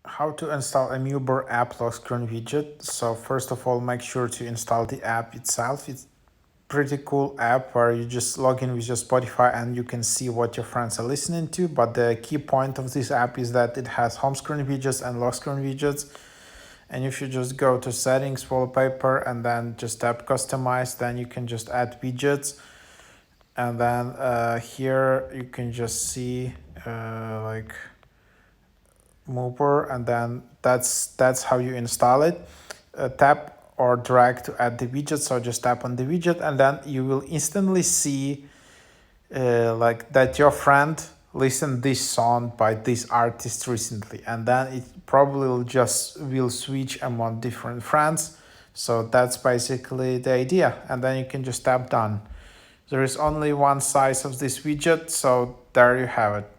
How to install a MUBR app Lockscreen widget. So first of all, make sure to install the app itself. It's pretty cool app where you just log in with your Spotify and you can see what your friends are listening to. But the key point of this app is that it has home screen widgets and lock screen widgets. And if you just go to settings, wallpaper, and then just tap customize, then you can just add widgets. And then here you can just see like MUBR, and then that's how you install it. Tap or drag to add the widget. So just tap on the widget, and then you will instantly see like that your friend listened this song by this artist recently, and then it probably will switch among different friends. So that's basically the idea, and then you can just tap done. There is only one size of this widget, so there you have it.